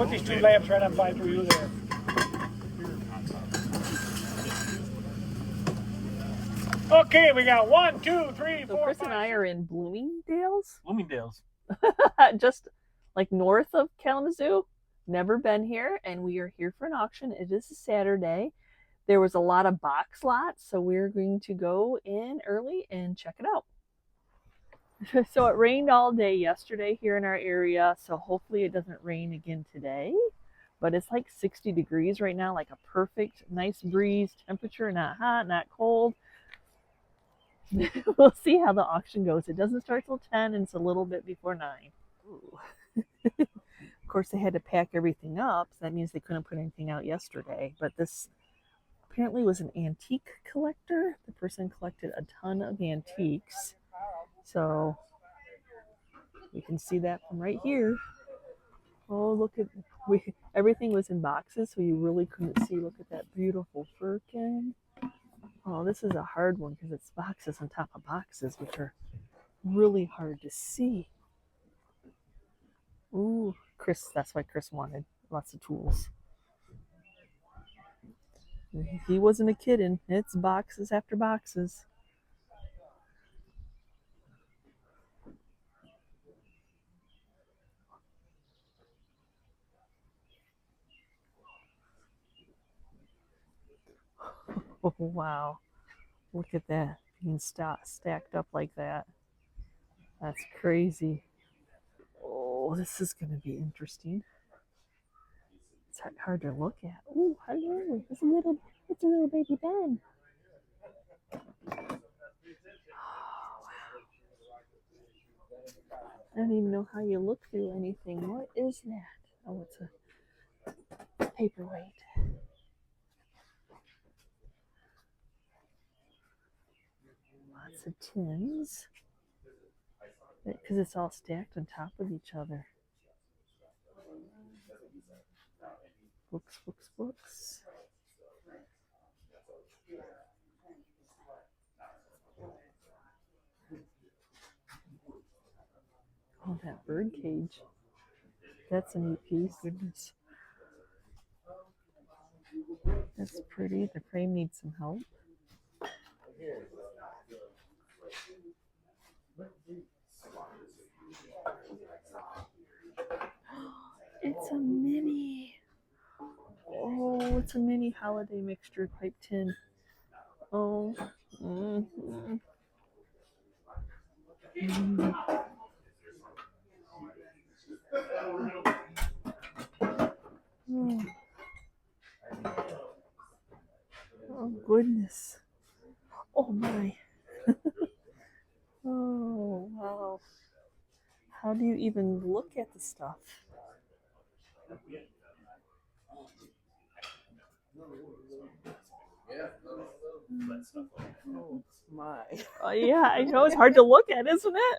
put these 2 lamps right on by through you there. Okay, we got 1, 2, 3, 4. So Chris 5, and I are in Bloomingdale's. Bloomingdale's. Just like north of Kalamazoo. Never been here, and we are here for an auction. It is a Saturday. There was a lot of box lots, so we're going to go in early and check it out. So it rained all day yesterday here in our area, so hopefully it doesn't rain again today. But it's like 60 degrees right now, like a perfect, nice breeze temperature, not hot, not cold. We'll see how the auction goes. It doesn't start till 10, and it's a little bit before 9. Of course, they had to pack everything up, so that means they couldn't put anything out yesterday. But this apparently was an antique collector. The person collected a ton of antiques. So we can see that from right here. Oh, look at, everything was in boxes, so you really couldn't see. Look at that beautiful firkin. Oh, this is a hard one because it's boxes on top of boxes, which are really hard to see. Ooh, Chris, that's why Chris wanted lots of tools. He wasn't a kidding. It's boxes after boxes. Oh, wow. Look at that being stacked up like that. That's crazy. Oh, this is going to be interesting. It's hard to look at. Oh, hello. It's a little baby Ben. Oh, wow. I don't even know how you look through anything. What is that? Oh, it's a paperweight. Lots of tins. Because it's all stacked on top of each other. Books, books, books. Oh, that bird cage. That's a neat piece. Goodness. That's pretty. The frame needs some help. It's a mini. Oh, it's a mini holiday mixture pipe tin. Oh. Mm-hmm. Oh. Oh, goodness. Oh, my. Oh, wow. How do you even look at the stuff? Oh, my. Oh, yeah, I know. It's hard to look at, isn't it?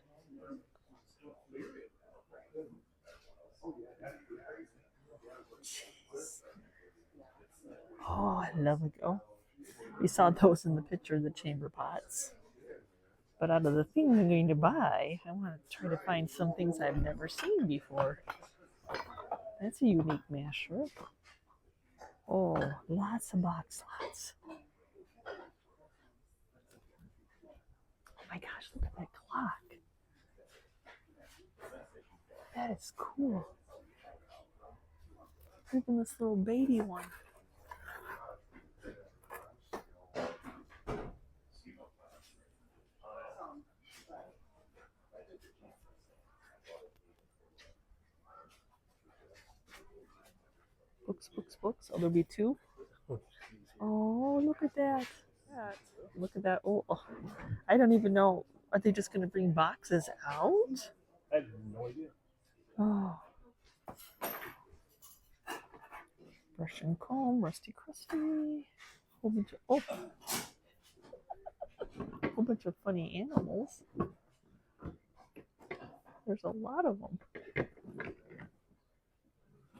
Jeez. Oh, I love it. Oh, we saw those in the picture, the chamber pots. But out of the things I'm going to buy, I want to try to find some things I've never seen before. That's a unique masher. Oh, lots of box lots. Oh my gosh, look at that clock. That is cool. Even this little baby one. Books, books, books. Oh, there'll be 2. Oh, look at that. Look at that. Oh, I don't even know. Are they just going to bring boxes out? I have no idea. Oh. Brush and comb, rusty crusty. Whole bunch of funny animals. There's a lot of them.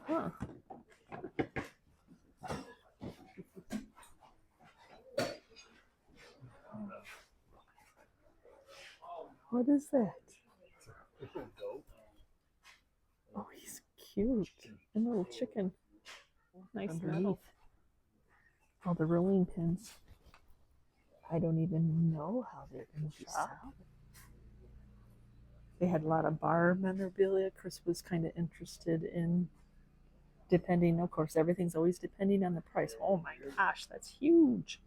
Huh. What is that? Oh, he's cute. And a little chicken. Nice Underneath. metal. All the rolling pins. I don't even know how they're going to be solid. They had a lot of bar memorabilia. Chris was kind of interested in, depending, of course, everything's always depending on the price. Oh my gosh, that's huge.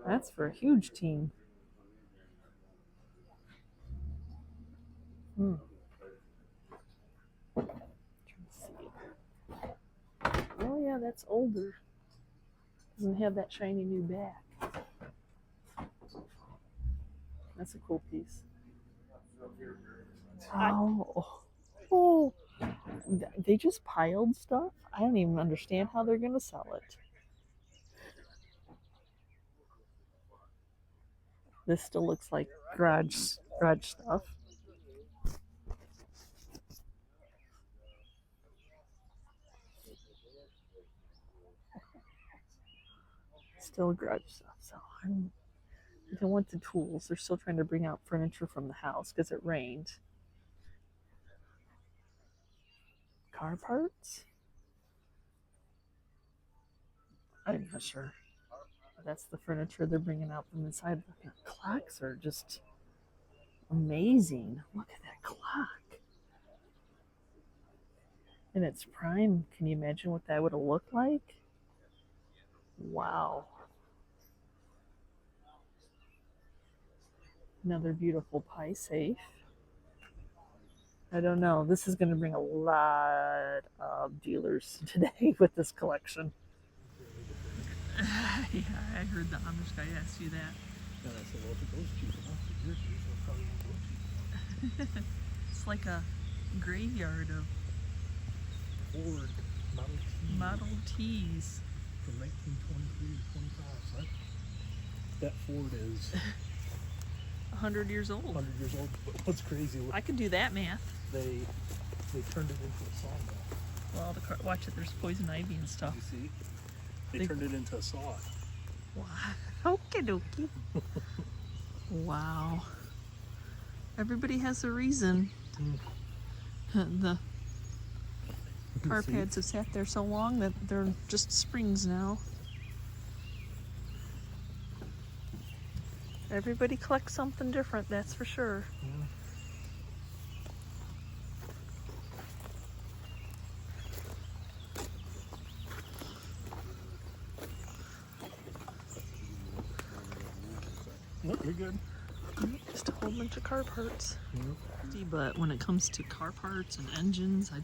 That's for a huge team. Trying to see. Oh yeah, that's older. Doesn't have that shiny new back. That's a cool piece. Oh, they just piled stuff. I don't even understand how they're gonna sell it. This still looks like garage stuff. Still garage stuff. So I don't want the tools. They're still trying to bring out furniture from the house because it rained. Car parts? I'm not sure. That's the furniture they're bringing out from inside. The clocks are just amazing. Look at that clock. In its prime, can you imagine what that would have looked like? Wow. Another beautiful pie safe. I don't know. This is going to bring a lot of dealers today with this collection. Yeah, I heard the Amish guy ask you that. Yeah, I said, well, if it goes cheap enough, you're cheap, it'll probably go cheap. It's like a graveyard of Ford Model Ts. From 1923 to 25. So that Ford is 100 years old. 100 years old. But what's crazy? I can do that math. They turned it into a sawmill. Well, watch it. There's poison ivy and stuff. You see? They turned it into a saw. Wow. Okie dokie. Wow. Everybody has a reason. The car pads have sat there so long that they're just springs now. Everybody collects something different, that's for sure. Yeah. Nope, you're good. Just a whole bunch of car parts. Yep. But when it comes to car parts and engines, I'm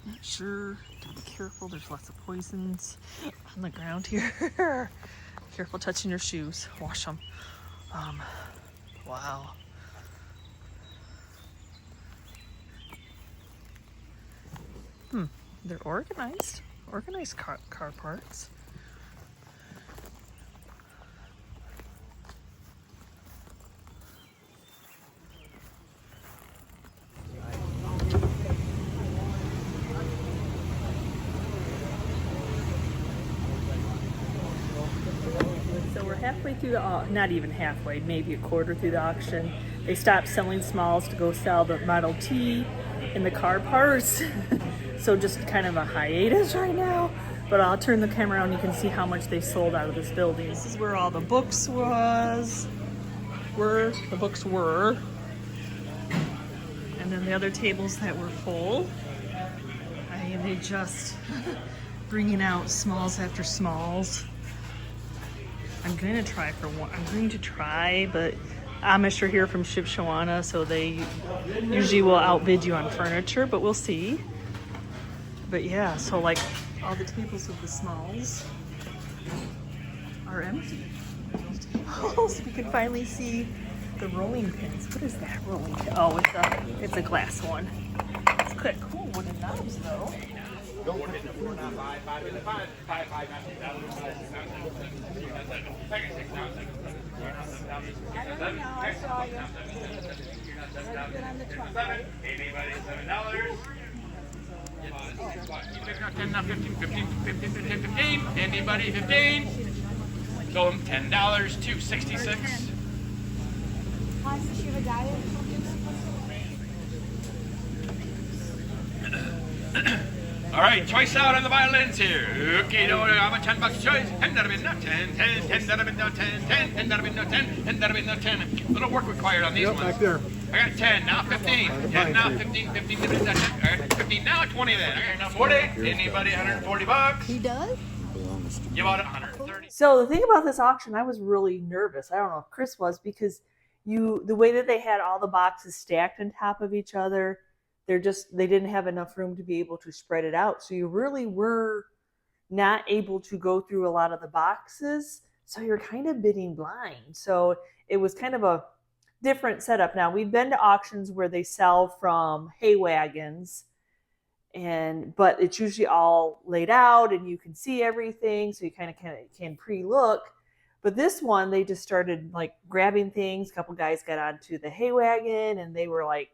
not sure. Gotta be careful. There's lots of poisons on the ground here. Careful touching your shoes. Wash them. Wow. They're organized. Organized car parts. So we're halfway through the, not even halfway, maybe a quarter through the auction. They stopped selling smalls to go sell the Model T and the car parts. So just kind of a hiatus right now. But I'll turn the camera on, you can see how much they sold out of this building. This is where all the books were. And then the other tables that were full. And they just bringing out smalls after smalls. I'm going to try for one. I'm going to try, but Amish are here from Shipshawana, so they usually will outbid you on furniture, but we'll see. But yeah, so like all the tables with the smalls are empty. Oh, so we can finally see the rolling pins. What is that rolling pin? Oh, it's a glass one. It's quite cool wooden knobs though. Anybody 15? So $10 $2.66. All right, choice out on the violins here. Okay, no, I'm a $10 choice. 10 that have been no 10, 10, 10 that have been no 10, 10, 10 that have been no 10, 10 that have been no 10. Little work required on these Yep, ones. back there. I got 10, now 15. 10, now 15, 15, 15, 10. All right, 15, now 20 then. All right, now 40. Anybody $140? He does? You bought it 130. So the thing about this auction, I was really nervous. I don't know if Chris was, because the way that they had all the boxes stacked on top of each other, they didn't have enough room to be able to spread it out. So you really were not able to go through a lot of the boxes. So you're kind of bidding blind. So it was kind of a different setup. Now, we've been to auctions where they sell from hay wagons, but it's usually all laid out and you can see everything. So you kind of can pre-look. But this one, they just started like grabbing things. A couple guys got onto the hay wagon and they were like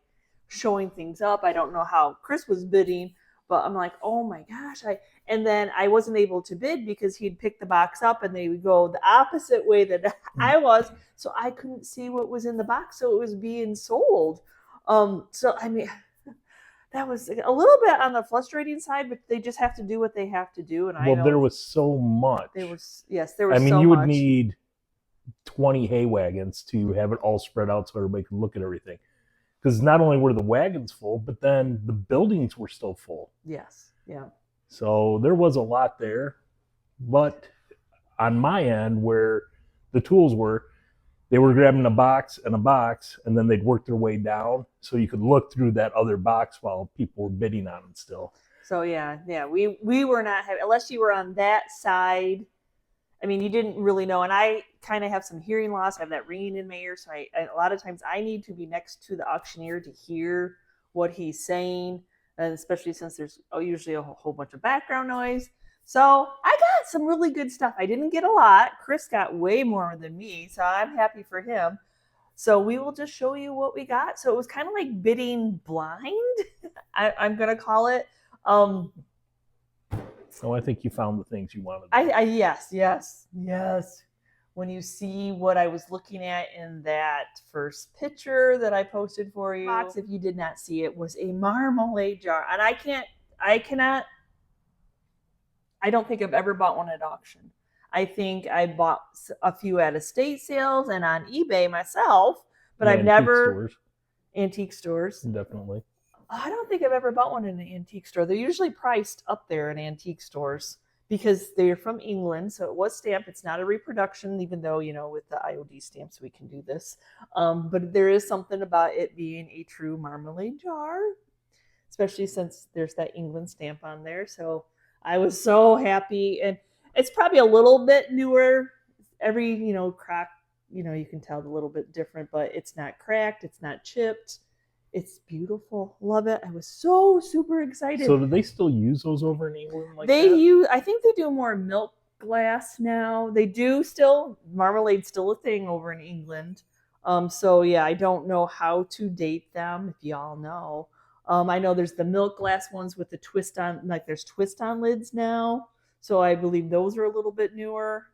showing things up. I don't know how Chris was bidding, but I'm like, oh my gosh. And then I wasn't able to bid because he'd pick the box up and they would go the opposite way that I was. So I couldn't see what was in the box. So it was being sold. So, I mean, that was a little bit on the frustrating side, but they just have to do what they have to do. And there was so much. There was you would need 20 hay wagons to have it all spread out so everybody could look at everything. Because not only were the wagons full, but then the buildings were still full. Yes, yeah. So there was a lot there. But on my end, where the tools were, they were grabbing a box, and then they'd work their way down so you could look through that other box while people were bidding on it still. So yeah, we were not having, unless you were on that side. I mean, you didn't really know, and I kind of have some hearing loss. I have that ringing in my ear, so a lot of times I need to be next to the auctioneer to hear what he's saying, and especially since there's usually a whole bunch of background noise. So I got some really good stuff. I didn't get a lot. Chris got way more than me, so I'm happy for him. So we will just show you what we got. So it was kind of like bidding blind, I'm going to call it. So I think you found the things you wanted. Yes. When you see what I was looking at in that first picture that I posted for you, if you did not see it, was a marmalade jar. And I don't think I've ever bought one at auction. I think I bought a few at estate sales and on eBay myself, but I've never... Antique stores. Definitely. I don't think I've ever bought one in an antique store. They're usually priced up there in antique stores because they're from England. So it was stamped. It's not a reproduction, even though, with the IOD stamps, we can do this. But there is something about it being a true marmalade jar, especially since there's that England stamp on there. So I was so happy. And it's probably a little bit newer. Every, crack, you can tell a little bit different, but it's not cracked. It's not chipped. It's beautiful. Love it. I was so super excited. So do they still use those over in England? I think they do more milk glass now. They do still. Marmalade's still a thing over in England. So yeah, I don't know how to date them, if y'all know. I know there's the milk glass ones with the twist on, like there's twist on lids now. So I believe those are a little bit newer.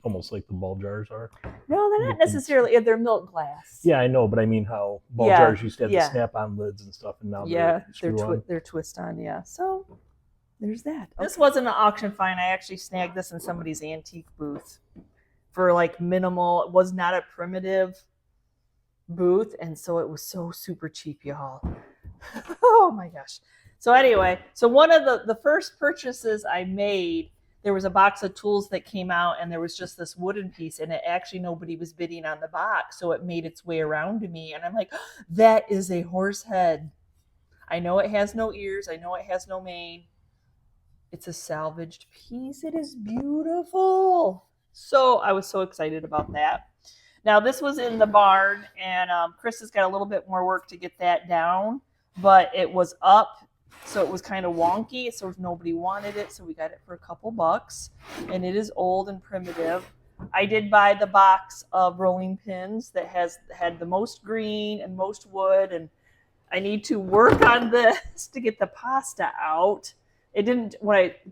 Almost like the ball jars are. No, they're not necessarily. They're milk glass. Yeah, I know, but I mean how ball jars used to have the snap-on lids and stuff, and now they're twist on. Yeah, so there's that. Okay. This wasn't an auction find. I actually snagged this in somebody's antique booth for like minimal. It was not a primitive booth, and so it was so super cheap, y'all. Oh my gosh. So anyway, one of the first purchases I made, there was a box of tools that came out and there was just this wooden piece and nobody was bidding on the box. So it made its way around to me and I'm like, oh, that is a horse head. I know it has no ears. I know it has no mane. It's a salvaged piece. It is beautiful. So I was so excited about that. Now this was in the barn and Chris has got a little bit more work to get that down, but it was up. So it was kind of wonky, so nobody wanted it, so we got it for a couple bucks. And it is old and primitive. I did buy the box of rolling pins that had the most green and most wood, and I need to work on this to get the pasta out. It didn't,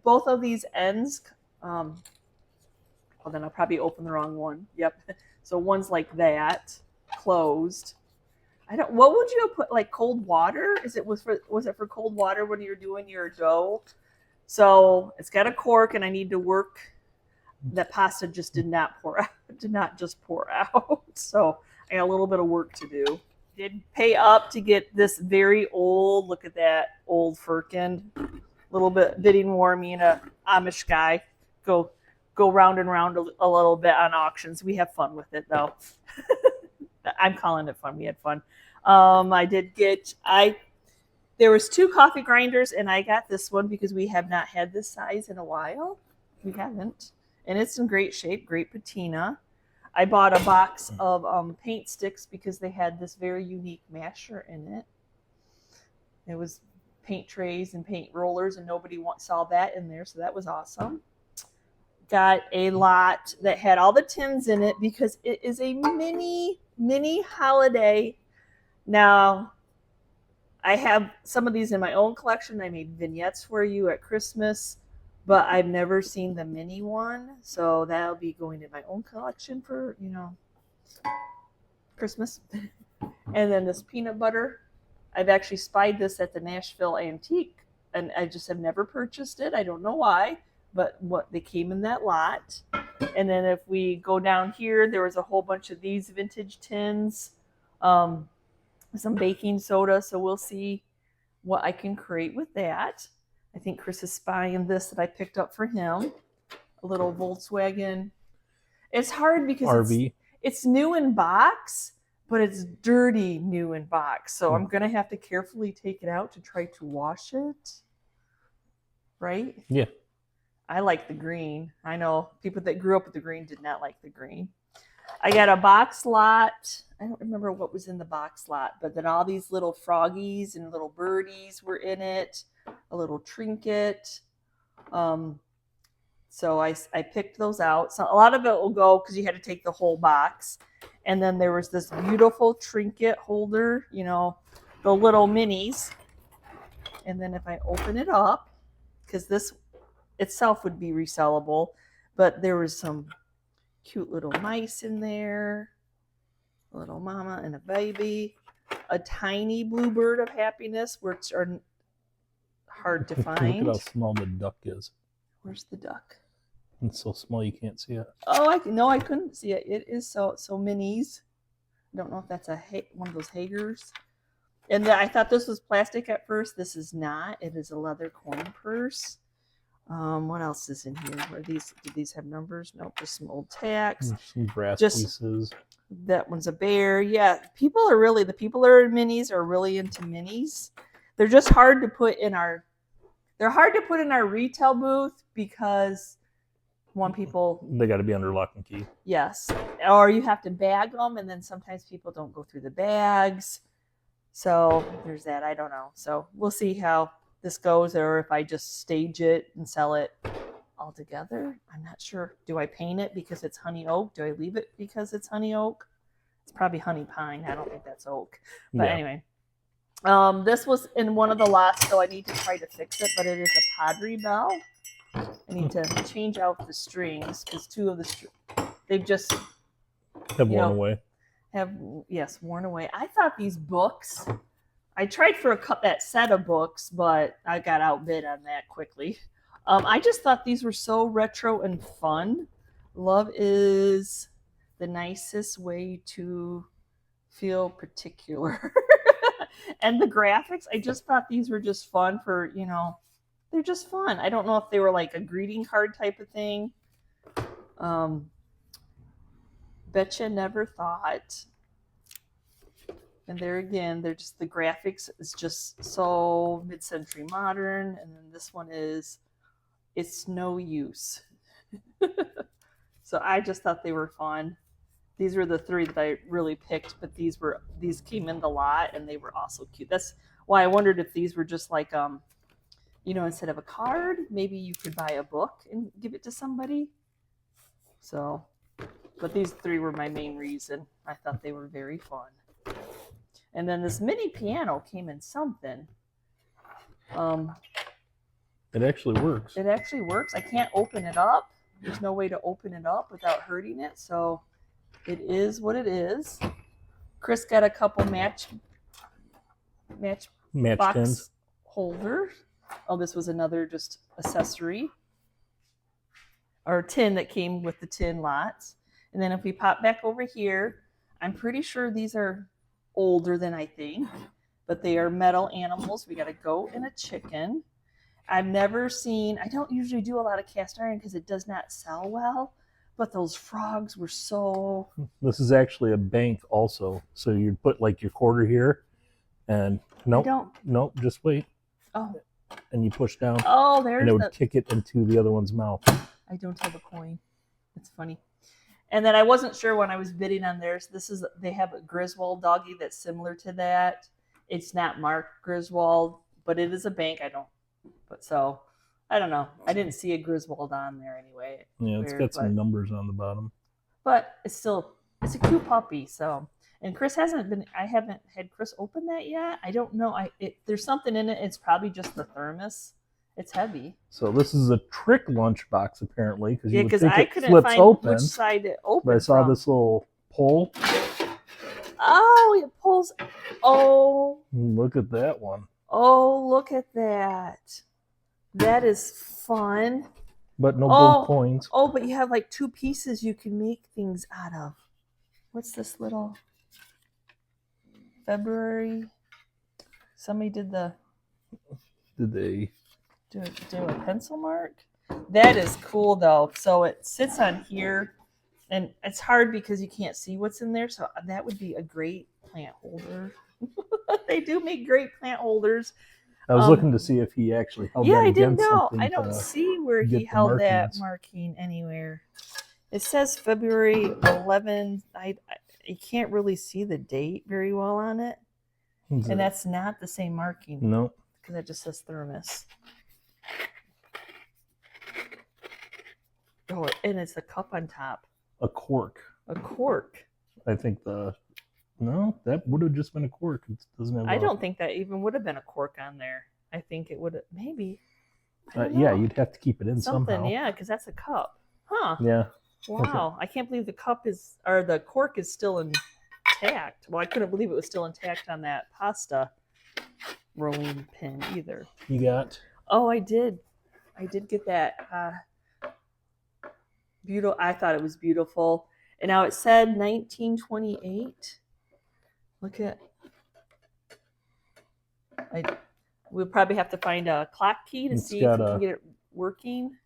both of these ends, well then I'll probably open the wrong one. Yep. So one's like that, closed. What would you put, like cold water? Was it for cold water when you're doing your dough? So it's got a cork, and I need to work. That pasta just did not just pour out. So I got a little bit of work to do. Did pay up to get this very old, look at that old firkin. A little bit bidding war, me and a Amish guy go round and round a little bit on auctions. We have fun with it though. I'm calling it fun. We had fun. There was 2 coffee grinders, and I got this one because we have not had this size in a while. We haven't. And it's in great shape, great patina. I bought a box of paint sticks because they had this very unique masher in it. It was paint trays and paint rollers, and nobody saw that in there, so that was awesome. Got a lot that had all the tins in it because it is a mini holiday. Now, I have some of these in my own collection. I made vignettes for you at Christmas, but I've never seen the mini one, so that'll be going in my own collection for, Christmas. And then this peanut butter, I've actually spied this at the Nashville Antique, and I just have never purchased it. I don't know why, but they came in that lot. And then if we go down here, there was a whole bunch of these vintage tins, some baking soda, so we'll see what I can create with that. I think Chris is spying this that I picked up for him. A little Volkswagen. It's hard because RV. It's new in box, but it's dirty new in box. So I'm going to have to carefully take it out to try to wash it. Right? Yeah. I like the green. I know people that grew up with the green did not like the green. I got a box lot. I don't remember what was in the box lot, but then all these little froggies and little birdies were in it. A little trinket. So I picked those out. So a lot of it will go because you had to take the whole box. And then there was this beautiful trinket holder, the little minis. And then if I open it up, because this itself would be resellable, but there was some cute little mice in there, a little mama and a baby, a tiny bluebird of happiness, which are hard to find. Look at how small the duck is. Where's the duck? It's so small you can't see it. Oh, I couldn't see it. It is so minis. I don't know if that's one of those Hagers. And I thought this was plastic at first. This is not. It is a leather coin purse. What else is in here? Do these have numbers? Nope, just some old tacks. Some brass pieces. That one's a bear. Yeah, the people that are in minis are really into minis. They're just hard to put in our retail booth because they got to be under lock and key. Yes, or you have to bag them, and then sometimes people don't go through the bags. So there's that. I don't know. So we'll see how this goes, or if I just stage it and sell it all together. I'm not sure. Do I paint it because it's honey oak? Do I leave it because it's honey oak? It's probably honey pine. I don't think that's oak. But anyway. This was in one of the lots, so I need to try to fix it, but it is a pottery bell. I need to change out the strings because 2 of the they've just worn away. Worn away. I thought these books, I tried for that set of books, but I got outbid on that quickly. I just thought these were so retro and fun. Love is the nicest way to feel particular. And the graphics, I just thought these were just fun for, they're just fun. I don't know if they were like a greeting card type of thing. Betcha never thought. And there again, they're just, the graphics is just so mid-century modern. And then this one is, it's no use. So I just thought they were fun. These were the 3 that I really picked, but these came in the lot and they were also cute. That's why I wondered if these were just like, instead of a card, maybe you could buy a book and give it to somebody. So, but these 3 were my main reason. I thought they were very fun. And then this mini piano came in something. It actually works. It actually works. I can't open it up. There's no way to open it up without hurting it. So it is what it is. Chris got a couple match box tins. holder Oh, this was another just accessory or tin that came with the tin lots. And then if we pop back over here, I'm pretty sure these are older than I think, but they are metal animals. We got a goat and a chicken. I've never seen, I don't usually do a lot of cast iron because it does not sell well, but those frogs were so... This is actually a bank also. So you'd put like your quarter here and nope, just wait. Oh. And you push down. Oh, there's and it would kick it into the other one's mouth. I don't have a coin. It's funny. And then I wasn't sure when I was bidding on theirs. They have a Griswold doggy that's similar to that. It's not marked Griswold, but it is a bank. I don't know. I didn't see a Griswold on there anyway. Yeah, it's got some numbers on the bottom. But it's a cute puppy. So, and I haven't had Chris open that yet. I don't know. There's something in it. It's probably just the thermos. It's heavy. So this is a trick lunchbox apparently, because I couldn't find which side it opened. But I saw this little pull. Oh, it pulls. Oh, look at that one. Oh, look at that. That is fun. But no gold coins. Oh, but you have like 2 pieces you can make things out of. What's this little February? Somebody did they do a pencil mark? That is cool though. So it sits on here and it's hard because you can't see what's in there. So that would be a great plant holder. They do make great plant holders. I was looking to see if he actually held that I didn't against know. something. I don't see where he held that marking anywhere. It says February 11th. I can't really see the date very well on it. And that's not the same marking. No. Because it just says thermos. Oh, and it's a cup on top. A cork. A cork. I think no, that would have just been a cork. It doesn't have. I don't think that even would have been a cork on there. I think it would have maybe. Yeah, you'd have to keep it in something. Somehow. Yeah, because that's a cup. Huh. Yeah. Wow, I can't believe the cork is still intact. Well, I couldn't believe it was still intact on that pasta rolling pin either. You got? Oh, I did get that. Beautiful. I thought it was beautiful. And now it said 1928. Look at. We'll probably have to find a clock key to see if we can get it working.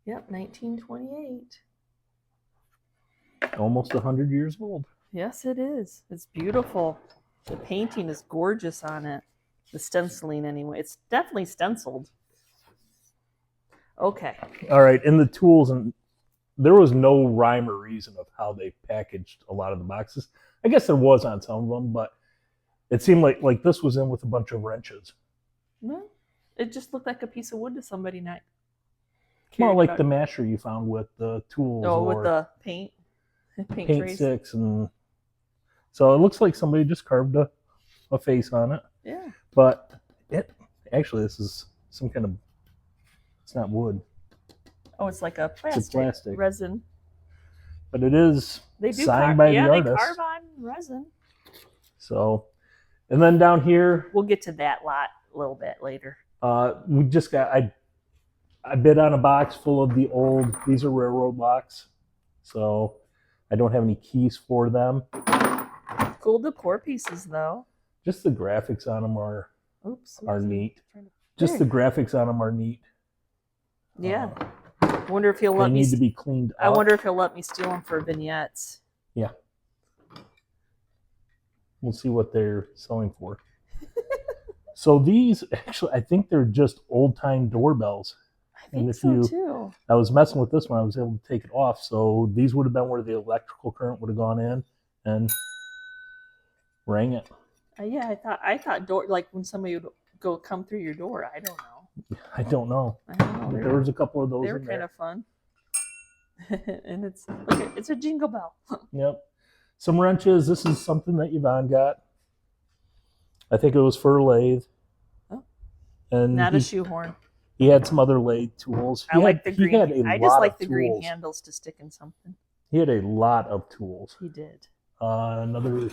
Yep, 1928. Almost 100 years old. Yes, it is. It's beautiful. The painting is gorgeous on it. The stenciling, anyway. It's definitely stenciled. Okay. All right, and the tools, and there was no rhyme or reason of how they packaged a lot of the boxes. I guess there was on some of them, but it seemed like this was in with a bunch of wrenches. Well, it just looked like a piece of wood to somebody not. More like the masher you found with the tools. Oh, with the paint trays. Sticks, and so it looks like somebody just carved a face on it. Yeah. But this is some kind of. It's not wood. Oh, it's like a plastic. It's a plastic resin. But it is signed by the artist. Yeah, they carve on resin. So, and then down here, we'll get to that lot a little bit later. We just got I bid on a box full of the old. These are railroad locks, so I don't have any keys for them. Cool decor pieces though. Just the graphics on them are neat. Just there. the graphics on them are neat. Yeah. I wonder if he'll let me. They need to be cleaned up. I wonder if he'll let me steal them for vignettes. Yeah. We'll see what they're selling for. So these, actually, I think they're just old-time doorbells. I think so too. I was messing with this one. I was able to take it off. So these would have been where the electrical current would have gone in and rang it. Yeah, I thought door, like when somebody would come through your door. I don't know. I don't know. There was a couple of those. They were kind of fun. And it's a jingle bell. Yep. Some wrenches. This is something that Yvonne got. I think it was for a lathe. Oh. And not a shoehorn. He had some other lathe tools. I like the green. I just like the green handles to stick in something. He had a lot of tools. He did. Another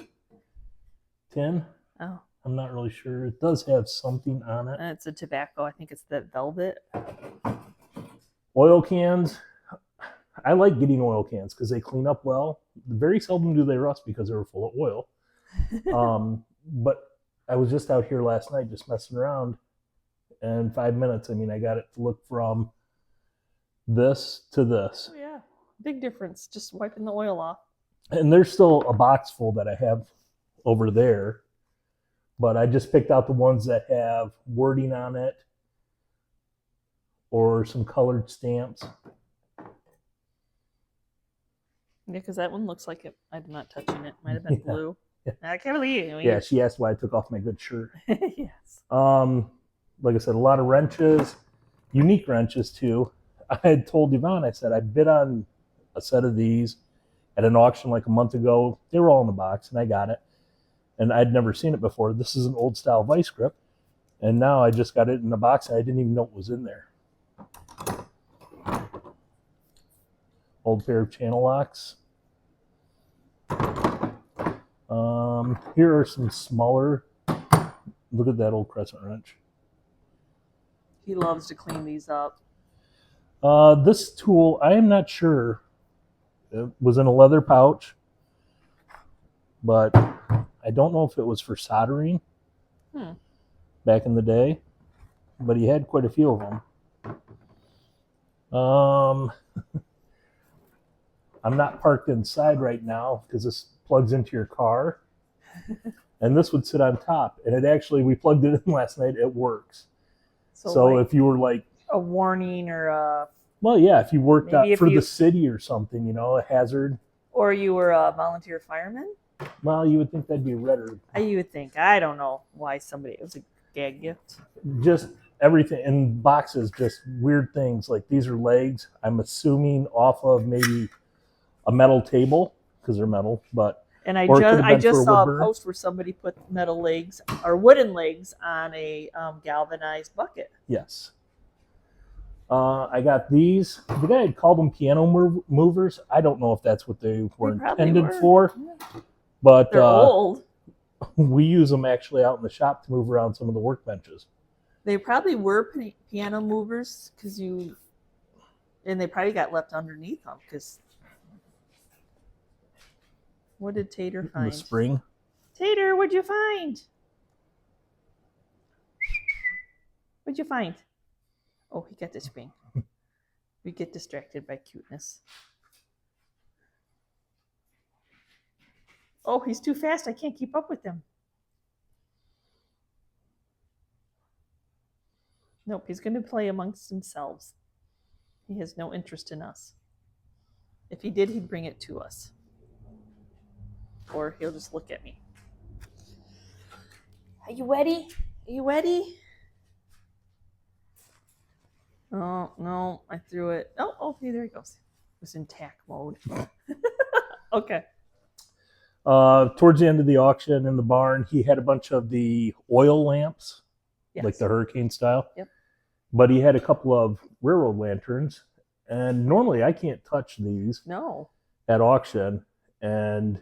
tin. Oh. I'm not really sure. It does have something on it. And it's a tobacco. I think it's the velvet. Oil cans. I like getting oil cans because they clean up well. Very seldom do they rust because they're full of oil. But I was just out here last night just messing around. And 5 minutes, I mean, I got it to look from this to this. Oh, yeah. Big difference. Just wiping the oil off. And there's still a box full that I have over there. But I just picked out the ones that have wording on it or some colored stamps. Yeah, because that one looks like it. I'm not touching it. Might have been Yeah. blue. I can't believe it. Yeah, she asked why I took off my good shirt. Yes. Like I said, a lot of wrenches, unique wrenches too. I had told Yvonne, I said, I bid on a set of these at an auction like a month ago. They were all in the box and I got it. And I'd never seen it before. This is an old style vice grip. And now I just got it in the box and I didn't even know it was in there. Old pair of channel locks. Here are some smaller. Look at that old crescent wrench. He loves to clean these up. This tool, I am not sure. It was in a leather pouch, but I don't know if it was for soldering back in the day, but he had quite a few of them. I'm not parked inside right now because this plugs into your car, and this would sit on top. And it actually, we plugged it in last night. It works. So like if you were like a warning or a, well, yeah, if you worked out Maybe if for you- the city or something, you know, a hazard. or you were a volunteer fireman, Well, you would think that'd be redder. you would think. I don't know why somebody. It was a gag gift. Just everything in boxes, just weird things. Like these are legs. I'm assuming off of maybe a metal table because they're metal, but And I Or it could've just been for a saw wood a burner. post where somebody put metal legs or wooden legs on a galvanized bucket. yes. I got these. The guy had called them piano movers. I don't know if that's what they were They probably intended were. for, Yeah. but They're old. we use them actually out in the shop to move around some of the workbenches. They probably were piano movers and they probably got left underneath them because. What did Tater The find? spring. Tater, what'd you find? What'd you find? Oh, he got the spring. We get distracted by cuteness. Oh, he's too fast. I can't keep up with him. Nope, he's going to play amongst themselves. He has no interest in us. If he did, he'd bring it to us. Or he'll just look at me. Are you ready? Are you ready? Oh, no, I threw it. Oh, okay, there he goes. It was in tack mode. Okay. Towards the end of the auction in the barn, he had a bunch of the oil lamps, Yes. like the hurricane style. Yep. But he had a couple of railroad lanterns, and normally I can't touch these No. at auction. And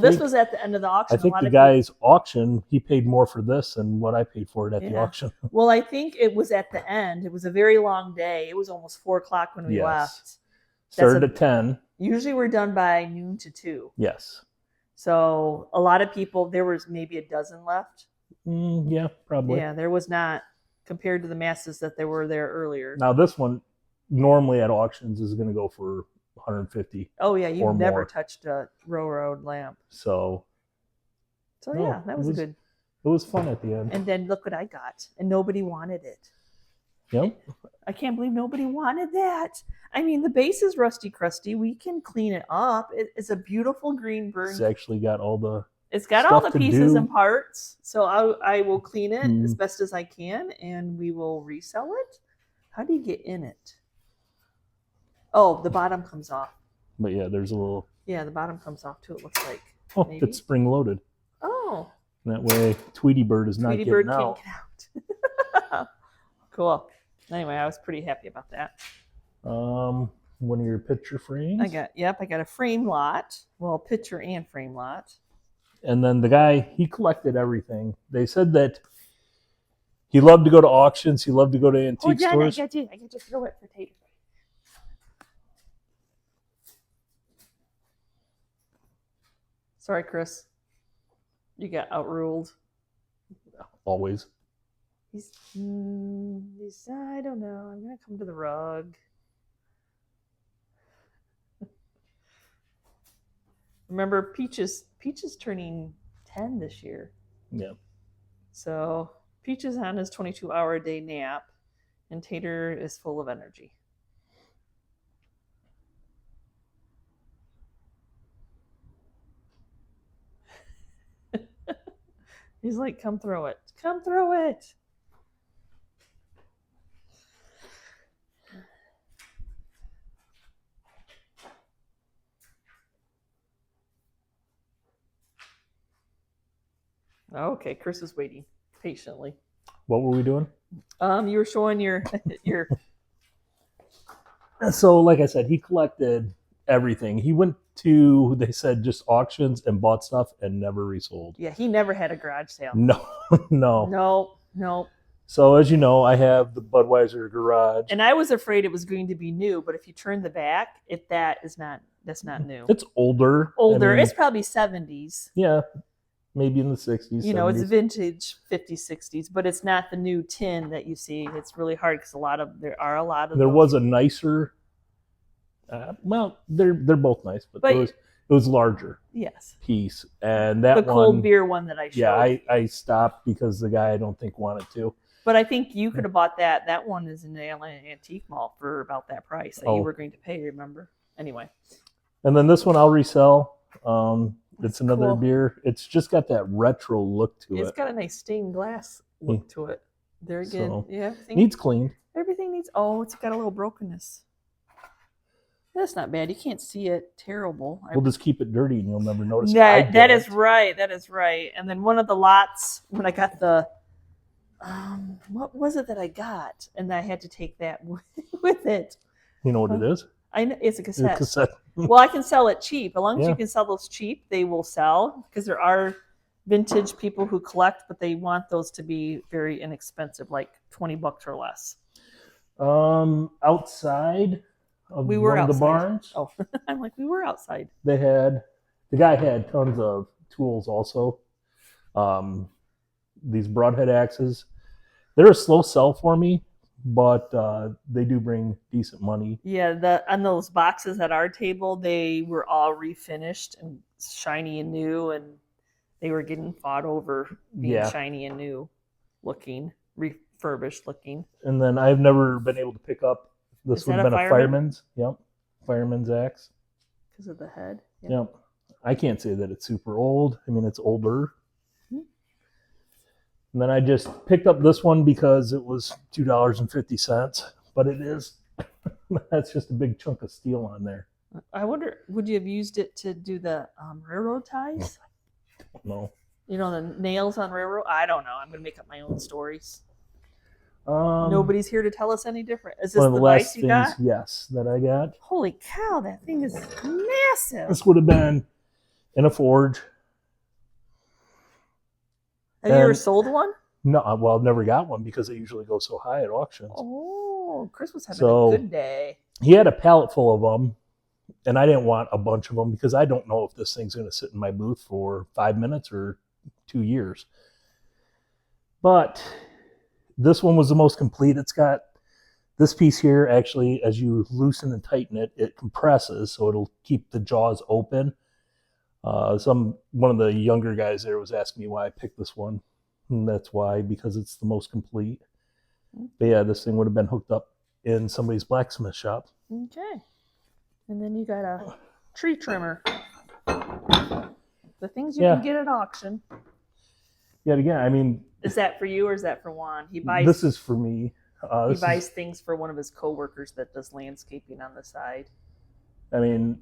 This was at the end of the auction. I think A lot the of people- guy's auction, he paid more for this than what I paid for it at the Yeah. auction. Well, I think it was at the end. It was a very long day. It was almost 4:00 when we Yes. left. Started at 10. Usually we're done by noon to 2. Yes. So a lot of people, there was maybe a dozen left. Yeah, probably. Yeah, there was not compared to the masses that there were there earlier. Now this one, normally at auctions, is going to go for 150. Oh yeah, or you've never more. touched a railroad lamp. So So No, yeah, that it was was- good. it was fun at the end. And then look what I got, and nobody wanted it. Yep. I can't believe nobody wanted that. I mean, the base is rusty crusty. We can clean it up. It's a beautiful green burn. It's actually got all the It's got all stuff the to pieces do. and parts. So I will clean it Mhm. as best as I can, and we will resell it. How do you get in it? Oh, the bottom comes off. but yeah, there's a little Yeah, the bottom comes off too, it looks like. oh, Maybe. it's spring loaded. Oh, That way Tweety Bird is not Tweety getting Bird out. can't get out. Cool. Anyway, I was pretty happy about that. One of your picture frames. I got a frame lot. Well, picture and frame lot. And then the guy, he collected everything. They said that he loved to go to auctions. He loved to go to antique stores. I got to throw it for Tater. Sorry, Chris. You got outruled. Always. He's I don't know. I'm gonna come to the rug. Remember, Peach's turning 10 this year. Yeah. So Peach is on his 22-hour-a-day nap, and Tater is full of energy. He's like, come throw it. Come throw it. Okay, Chris is waiting patiently. What were we doing? You were showing your So, like I said, he collected everything. He went to, they said, just auctions and bought stuff and never resold. Yeah, he never had a garage sale. No, no. No. So, as you know, I have the Budweiser garage. And I was afraid it was going to be new, but if you turn the back, that's not new. It's older. Older. I mean, It's probably 70s. Yeah, maybe in the 60s. You know, 70s. it's vintage 50s, 60s, but it's not the new tin that you see. It's really hard because there are a lot of There those. was a nicer. Well, they're both nice, but it was larger Yes. piece, and that The cold beer one that I showed. Yeah, I stopped because the guy I don't think wanted to. But I think you could have bought that. That one is in the Atlanta Antique Mall for about that price that you were going to pay, remember? Anyway. And then this one I'll resell. It's another cool. beer. It's just got that retro look to it. It's got a nice stained glass look to it. There again. So, yeah. needs cleaned. Everything needs. It's got a little brokenness. That's not bad. You can't see it terrible. We'll just keep it dirty and you'll never notice. That is right. That is right. And then one of the lots, when I got the, what was it that I got? And I had to take that with it. You know what it is? I know it's a cassette. It's a cassette. Well, I can sell it cheap. As long as Yeah. you can sell those cheap, they will sell. Because there are vintage people who collect, but they want those to be very inexpensive, like $20 or less. Outside of We were one of the outside. barns, Oh, I'm like, we were outside. the guy had tons of tools also. These broadhead axes. They're a slow sell for me, but they do bring decent money. Yeah, on those boxes at our table, they were all refinished and shiny and new, and they were getting fought over being shiny and new looking, refurbished looking. And then I've never been able to pick up. This would have been a fireman's. Yep, fireman's axe. Because of the head. Yep. I can't say that it's super old. I mean, it's older. And then I just picked up this one because it was $2.50, but it is, that's just a big chunk of steel on there. I wonder, would you have used it to do the railroad ties? No. You know, the nails on railroad? I don't know. I'm going to make up my own stories. Nobody's here to tell us any different. Is this one of the the last vice you things, got? yes, that I got. Holy cow, that thing is massive. This would have been in a forge. Have you ever sold one? No, well, I've never got one because they usually go so high at auctions. Oh, Chris was having a good day. He had a pallet full of them, and I didn't want a bunch of them because I don't know if this thing's going to sit in my booth for 5 minutes or 2 years. But this one was the most complete. It's got this piece here, actually, as you loosen and tighten it, it compresses, so it'll keep the jaws open. One of the younger guys there was asking me why I picked this one. And that's why, because it's the most complete. But yeah, this thing would have been hooked up in somebody's blacksmith shop. Okay. And then you got a tree trimmer. The things you can get at auction. Yet again, I mean... Is that for you or is that for Juan? This is for me. He buys things for one of his coworkers that does landscaping on the side. I mean,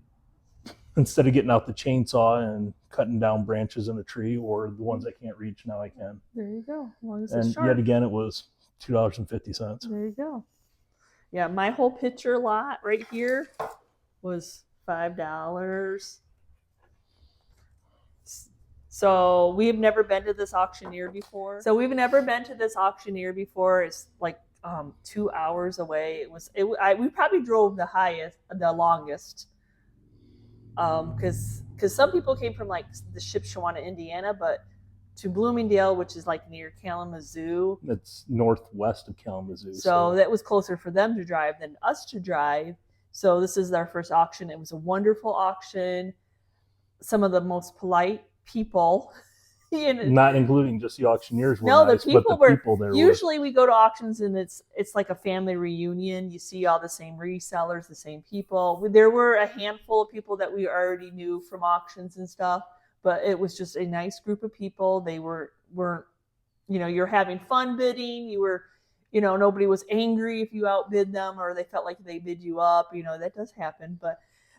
instead of getting out the chainsaw and cutting down branches in a tree or the ones I can't reach, now I can. There you go. As long as and it's sharp. yet again, it was $2.50. There you go. Yeah, my whole picture lot right here was $5. So we've never been to this auctioneer before. It's like 2 hours away. We probably drove the longest. Because some people came from like the Shipshewana, Indiana, but to Bloomingdale, which is like near Kalamazoo. It's northwest of Kalamazoo. So that was closer for them to drive than us to drive. So this is our first auction. It was a wonderful auction. Some of the most polite people. Not including just the auctioneers were no, nice, the people but the people there usually we go to auctions and it's like a family reunion. You see all the same resellers, the same people. There were a handful of people that we already knew from auctions and stuff, but it was just a nice group of people. They weren't, you're having fun bidding. You were, nobody was angry if you outbid them or they felt like they bid you up. That does happen.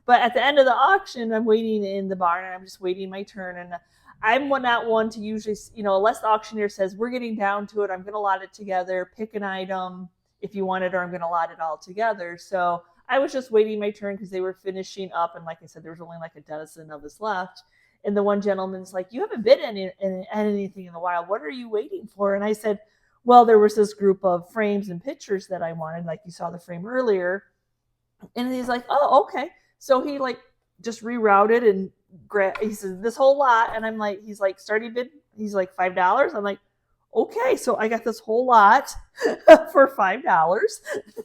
But at the end of the auction, I'm waiting in the barn and I'm just waiting my turn. And I'm not one to usually, unless the auctioneer says, we're getting down to it, I'm going to lot it together, pick an item if you want it, or I'm going to lot it all together. So I was just waiting my turn because they were finishing up. And like I said, there was only like a dozen of us left. And the one gentleman's like, you haven't bid anything in a while. What are you waiting for? And I said, well, there was this group of frames and pictures that I wanted, like you saw the frame earlier. And he's like, oh, okay. So he like just rerouted and he says this whole lot, and I'm like, he's like, starting bid, he's like $5. I'm like, okay, so I got this whole lot for $5.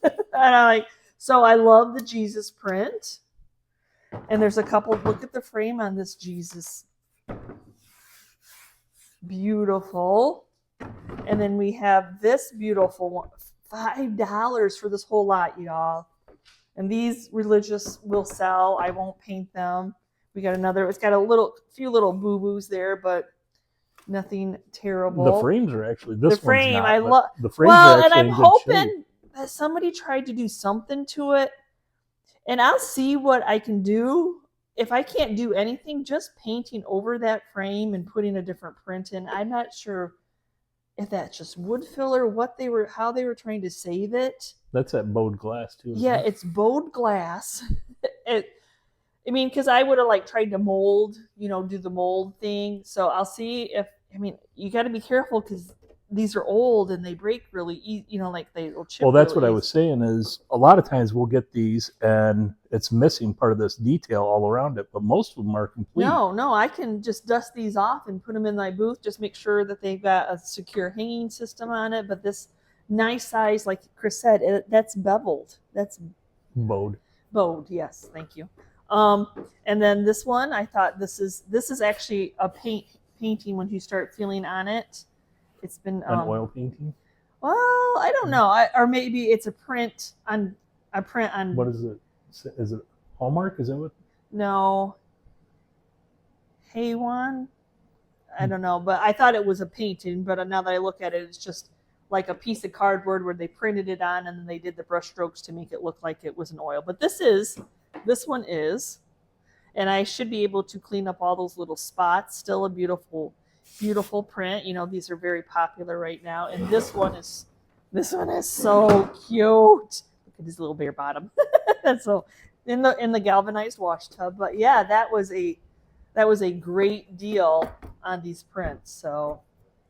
And I'm like, so I love the Jesus print, and there's a couple. Look at the frame on this Jesus, beautiful. And then we have this beautiful one, $5 for this whole lot, y'all. And these religious will sell. I won't paint them. We got another. It's got a few little boo-boos there, but nothing terrible. The frames are actually the frame. One's not, I love the frames. Well, are and I'm in hoping that somebody tried to do something to it, and I'll see what I can do. If I can't do anything, just painting over that frame and putting a different print in. I'm not sure if that's just wood filler, how they were trying to save it. That's that bowed glass too. Yeah, it's bowed glass. Because I would have like tried to mold, do the mold thing. So I'll see you got to be careful because these are old and they break really easy, like they will chip. Well, that's really what I was saying is a lot of times we'll get these and it's missing part of this detail all around it, but most of them are complete. No, I can just dust these off and put them in my booth. Just make sure that they've got a secure hanging system on it. But this nice size, like Chris said, that's beveled. That's bowed. Bowed, yes, thank you. And then this one, I thought this is actually a painting when you start feeling on it. It's been an oil painting. Well, I don't know, or maybe it's a print on. What is it? Is it Hallmark? Is that what? No. Haywan? I don't know, but I thought it was a painting. But now that I look at it, it's just like a piece of cardboard where they printed it on, and then they did the brush strokes to make it look like it was an oil. But this one is, and I should be able to clean up all those little spots. Still a beautiful, beautiful print. These are very popular right now. And this one is so cute. Look at his little bare bottom. So in the galvanized wash tub. But yeah, that was a great deal on these prints. So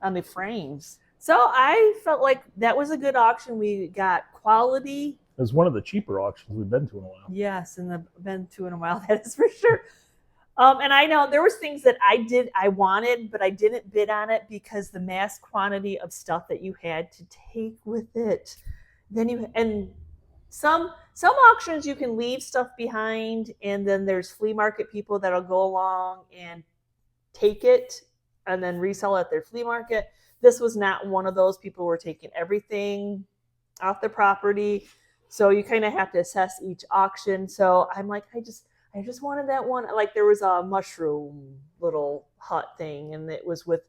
on the frames. So I felt like that was a good auction. We got quality. It was one of the cheaper auctions we've been to in a while. Yes, and I've been to in a while, that is for sure. And I know there was things that I wanted, but I didn't bid on it because the mass quantity of stuff that you had to take with it. And some auctions you can leave stuff behind, and then there's flea market people that'll go along and take it and then resell it at their flea market. This was not one of those. People were taking everything off the property. So you kind of have to assess each auction. So I'm like, I just wanted that one. Like there was a mushroom little hut thing, and it was with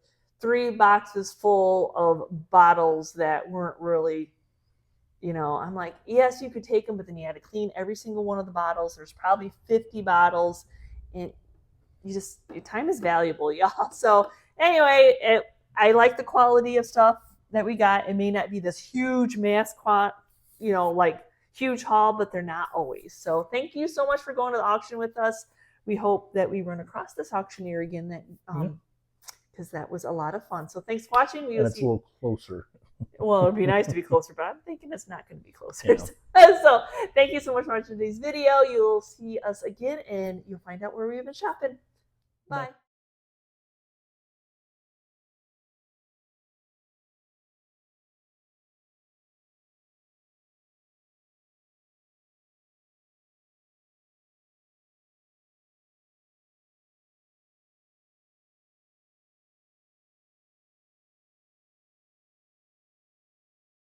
3 boxes full of bottles that weren't really, I'm like, yes, you could take them, but then you had to clean every single one of the bottles. There's probably 50 bottles, and your time is valuable, y'all. So anyway, I like the quality of stuff that we got. It may not be this huge mass like huge haul, but they're not always. So thank you so much for going to the auction with us. We hope that we run across this auctioneer again that because that was a lot of fun. So thanks for watching. And it's a little closer. Well, it'd be nice to be closer, but I'm thinking it's not going to be closer. Yeah. So thank you so much for watching today's video. You'll see us again, and you'll find out where we've been shopping. Bye.